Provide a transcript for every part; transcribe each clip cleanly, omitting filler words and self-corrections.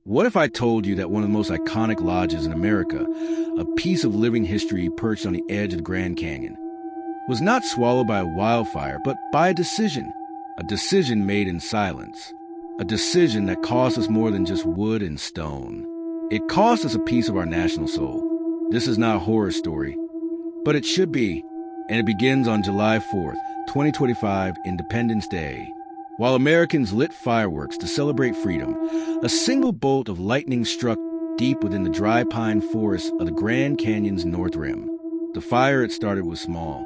What if I told you that one of the most iconic lodges in America, a piece of living history perched on the edge of the Grand Canyon, was not swallowed by a wildfire, but by a decision made in silence, a decision that cost us more than just wood and stone. It cost us a piece of our national soul. This is not a horror story, but it should be, and it begins on July 4th, 2025, Independence Day. While Americans lit fireworks to celebrate freedom, a single bolt of lightning struck deep within the dry pine forests of the Grand Canyon's north rim. The fire it started was small,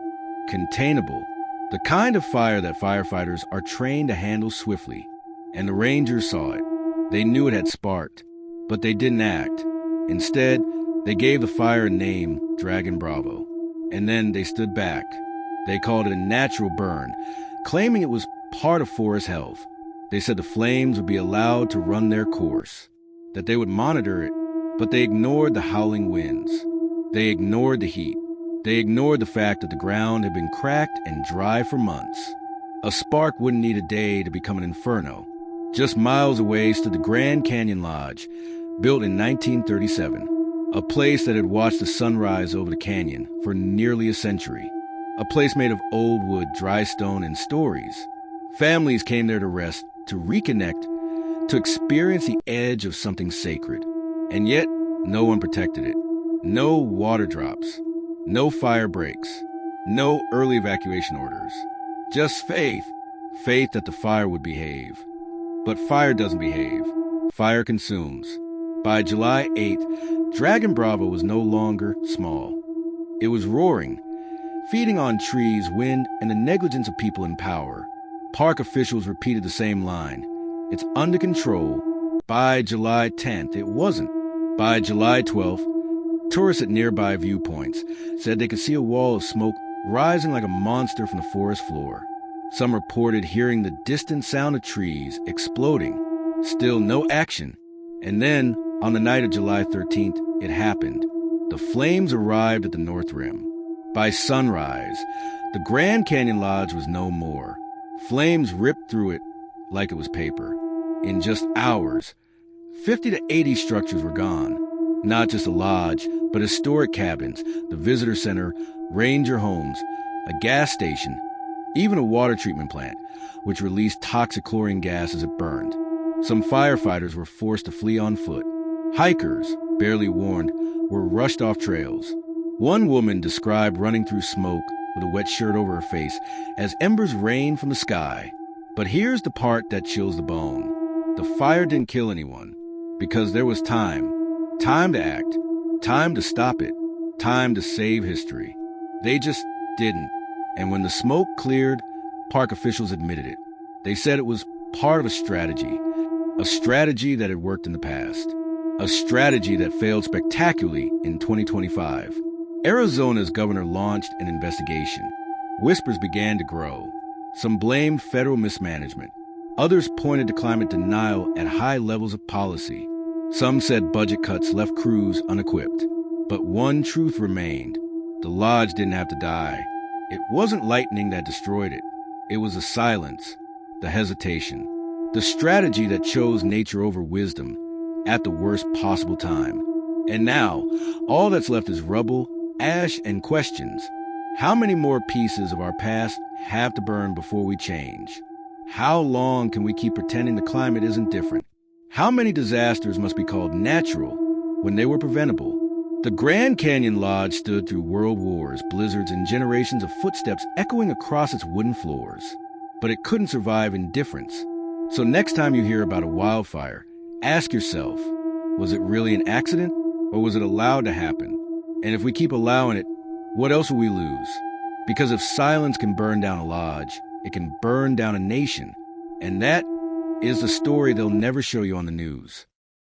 containable, the kind of fire that firefighters are trained to handle swiftly. And the Rangers saw it. They knew it had sparked, but they didn't act. Instead, they gave the fire a name, Dragon Bravo. And then they stood back. They called it a natural burn, claiming it was part of forest health. They said the flames would be allowed to run their course, that they would monitor it, but they ignored the howling winds. They ignored the heat. They ignored the fact that the ground had been cracked and dry for months. A spark wouldn't need a day to become an inferno. Just miles away stood the Grand Canyon Lodge, built in 1937, a place that had watched the sunrise over the canyon for nearly a century, a place made of old wood, dry stone, and stories. Families came there to rest, to reconnect, to experience the edge of something sacred. And yet, no one protected it. No water drops. No fire breaks. No early evacuation orders. Just faith. Faith that the fire would behave. But fire doesn't behave. Fire consumes. By July 8th, Dragon Bravo was no longer small. It was roaring, feeding on trees, wind, and the negligence of people in power. Park officials repeated the same line. It's under control. By July 10th, it wasn't. By July 12th, tourists at nearby viewpoints said they could see a wall of smoke rising like a monster from the forest floor. Some reported hearing the distant sound of trees exploding. Still no action. And then, on the night of July 13th, it happened. The flames arrived at the North Rim. By sunrise, the Grand Canyon Lodge was no more. Flames ripped through it like it was paper. In just hours, 50 to 80 structures were gone. Not just a lodge, but historic cabins, the visitor center, ranger homes, a gas station, even a water treatment plant, which released toxic chlorine gas as it burned. Some firefighters were forced to flee on foot. Hikers, barely warned, were rushed off trails. One woman described running through smoke with a wet shirt over her face as embers rained from the sky. But here's the part that chills the bone. The fire didn't kill anyone, because there was time. Time to act. Time to stop it. Time to save history. They just didn't. And when the smoke cleared, park officials admitted it. They said it was part of a strategy that had worked in the past, a strategy that failed spectacularly in 2025. Arizona's governor launched an investigation. Whispers began to grow. Some blamed federal mismanagement. Others pointed to climate denial at high levels of policy. Some said budget cuts left crews unequipped. But one truth remained. The lodge didn't have to die. It wasn't lightning that destroyed it. It was the silence, the hesitation, the strategy that chose nature over wisdom at the worst possible time. And now, all that's left is rubble, ash, and questions. How many more pieces of our past have to burn before we change? How long can we keep pretending the climate isn't different? How many disasters must be called natural when they were preventable? The Grand Canyon Lodge stood through world wars, blizzards, and generations of footsteps echoing across its wooden floors. But it couldn't survive indifference. So next time you hear about a wildfire, ask yourself, was it really an accident, or was it allowed to happen? And if we keep allowing it, what else will we lose? Because if silence can burn down a lodge, it can burn down a nation. And that is the story they'll never show you on the news.